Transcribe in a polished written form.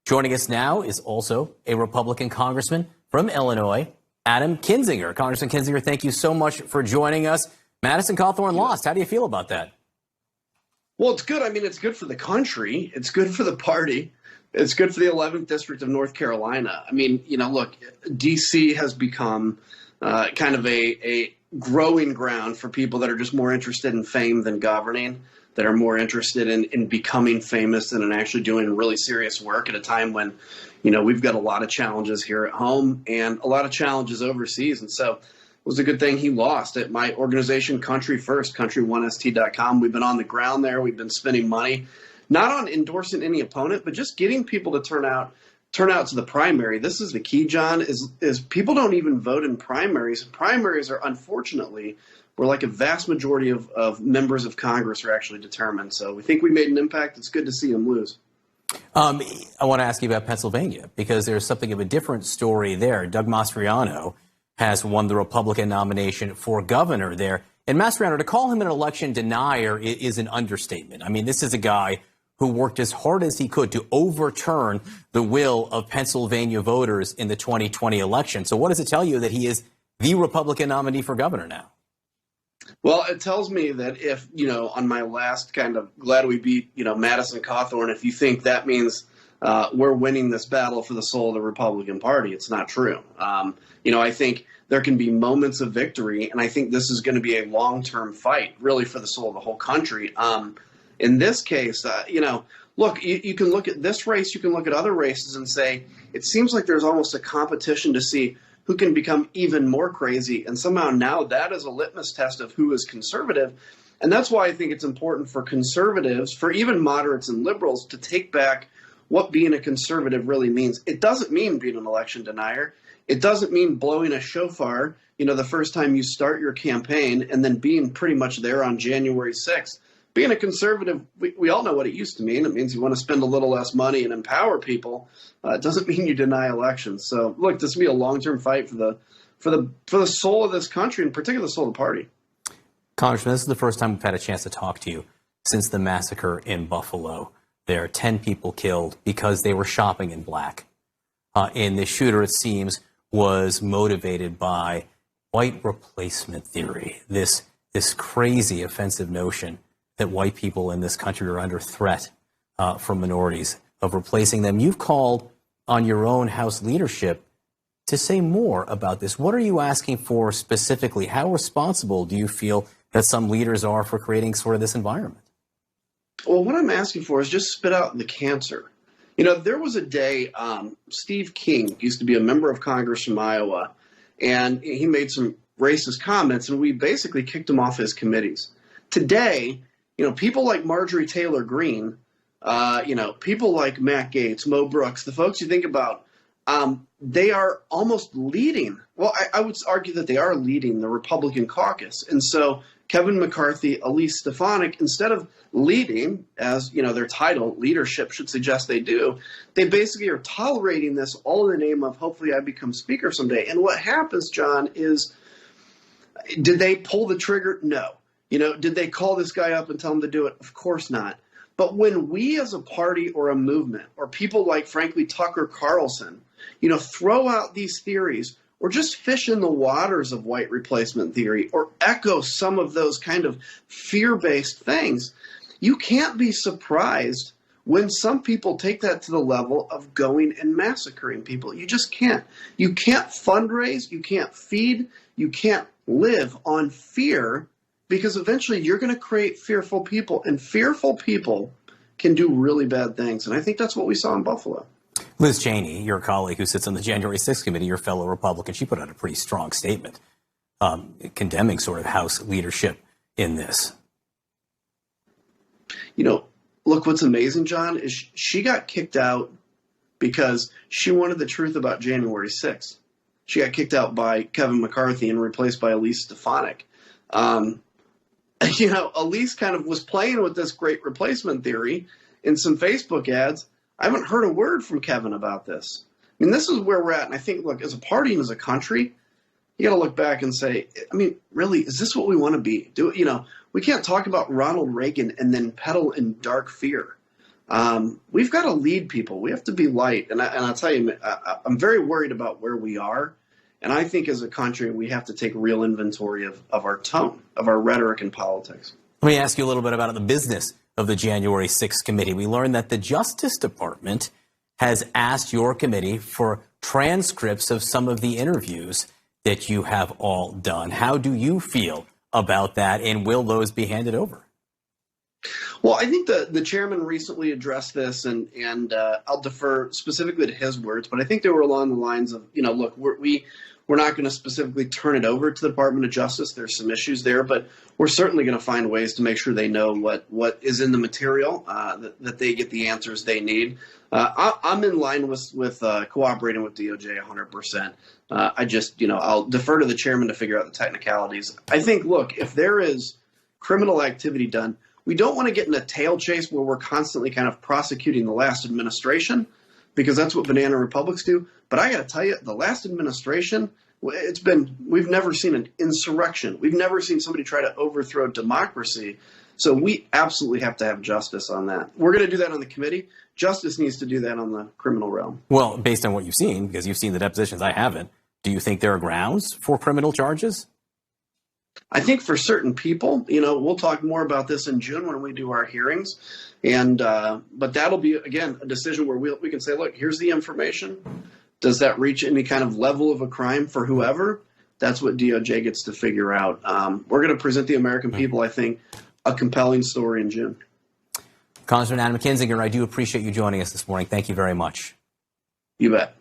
Joining us now is also a Republican congressman from Illinois, Adam Kinzinger. Congressman Kinzinger, thank you so much for joining us. Madison Cawthorn lost. How do you feel about that? Well, it's good. I mean, it's good for the country. It's good for the party. It's good for the 11th District of North Carolina. I mean, look, D.C. has become kind of a growing ground for people that are just more interested in fame than governing, that are more interested in becoming famous than in actually doing really serious work at a time when, we've got a lot of challenges here at home and a lot of challenges overseas. And so it was a good thing he lost at my organization, Country First, country1st.com. We've been on the ground there. We've been spending money, not on endorsing any opponent, but just getting people to turn out to the primary. This is the key, John, is people don't even vote in primaries. Primaries are, unfortunately, where like a vast majority of members of Congress are actually determined. So we think we made an impact. It's good to see him lose. I want to ask you about Pennsylvania, because there's something of a different story there. Doug Mastriano has won the Republican nomination for governor there. And Mastriano, to call him an election denier is an understatement. I mean, this is a guy who worked as hard as he could to overturn the will of Pennsylvania voters in the 2020 election. So what does it tell you that he is the Republican nominee for governor now? Well, it tells me that if, on my last kind of glad we beat, Madison Cawthorn, if you think that means we're winning this battle for the soul of the Republican Party, it's not true. I think there can be moments of victory, and I think this is going to be a long-term fight, really, for the soul of the whole country. In this case, look, you can look at this race, you can look at other races and say, it seems like there's almost a competition to see who can become even more crazy. And somehow now that is a litmus test of who is conservative. And that's why I think it's important for conservatives, for even moderates and liberals, to take back what being a conservative really means. It doesn't mean being an election denier. It doesn't mean blowing a shofar, the first time you start your campaign and then being pretty much there on January 6th. Being a conservative, we all know what it used to mean. It means you want to spend a little less money and empower people. It doesn't mean you deny elections. So, look, this will be a long-term fight for the soul of this country, and particularly the soul of the party. Congressman, this is the first time we've had a chance to talk to you since the massacre in Buffalo. There are 10 people killed because they were shopping in black. And the shooter, it seems, was motivated by white replacement theory, this crazy offensive notion that white people in this country are under threat from minorities, of replacing them. You've called on your own House leadership to say more about this. What are you asking for specifically? How responsible do you feel that some leaders are for creating sort of this environment? Well, what I'm asking for is just spit out the cancer. There was a day, Steve King used to be a member of Congress from Iowa, and he made some racist comments, and we basically kicked him off his committees. Today, people like Marjorie Taylor Greene, people like Matt Gaetz, Mo Brooks, the folks you think about, they are almost leading. Well, I would argue that they are leading the Republican caucus. And so Kevin McCarthy, Elise Stefanik, instead of leading, as their title, leadership, should suggest they do, they basically are tolerating this all in the name of hopefully I become speaker someday. And what happens, John, is did they pull the trigger? No. Did they call this guy up and tell him to do it? Of course not. But when we as a party or a movement, or people like, frankly, Tucker Carlson, throw out these theories, or just fish in the waters of white replacement theory, or echo some of those kind of fear-based things, you can't be surprised when some people take that to the level of going and massacring people. You just can't. You can't fundraise, you can't feed, you can't live on fear, because eventually you're going to create fearful people, and fearful people can do really bad things. And I think that's what we saw in Buffalo. Liz Cheney, your colleague who sits on the January 6th committee, your fellow Republican, she put out a pretty strong statement condemning sort of House leadership in this. Look, what's amazing, John, is she got kicked out because she wanted the truth about January 6th. She got kicked out by Kevin McCarthy and replaced by Elise Stefanik. Elise kind of was playing with this great replacement theory in some Facebook ads. I haven't heard a word from Kevin about this. I mean, this is where we're at. And I think, look, as a party and as a country, you got to look back and say, I mean, really, is this what we want to be? We can't talk about Ronald Reagan and then peddle in dark fear. We've got to lead people. We have to be light. And I'll tell you, I'm very worried about where we are. And I think as a country, we have to take real inventory of our tone, of our rhetoric in politics. Let me ask you a little bit about the business of the January 6th committee. We learned that the Justice Department has asked your committee for transcripts of some of the interviews that you have all done. How do you feel about that, and will those be handed over? Well, I think the chairman recently addressed this, and I'll defer specifically to his words, but I think they were along the lines of, look, we're not going to specifically turn it over to the Department of Justice. There's some issues there, but we're certainly going to find ways to make sure they know what is in the material, that they get the answers they need. I'm in line with cooperating with DOJ 100%. I'll defer to the chairman to figure out the technicalities. I think, look, if there is criminal activity done, we don't want to get in a tail chase where we're constantly kind of prosecuting the last administration, because that's what banana republics do. But I got to tell you, the last administration, we've never seen an insurrection. We've never seen somebody try to overthrow democracy. So we absolutely have to have justice on that. We're going to do that on the committee. Justice needs to do that on the criminal realm. Well, based on what you've seen, because you've seen the depositions, I haven't, do you think there are grounds for criminal charges? I think for certain people, we'll talk more about this in June when we do our hearings. But that'll be, again, a decision where we can say, look, here's the information. Does that reach any kind of level of a crime for whoever? That's what DOJ gets to figure out. We're going to present the American people, I think, a compelling story in June. Congressman Adam Kinzinger, I do appreciate you joining us this morning. Thank you very much. You bet.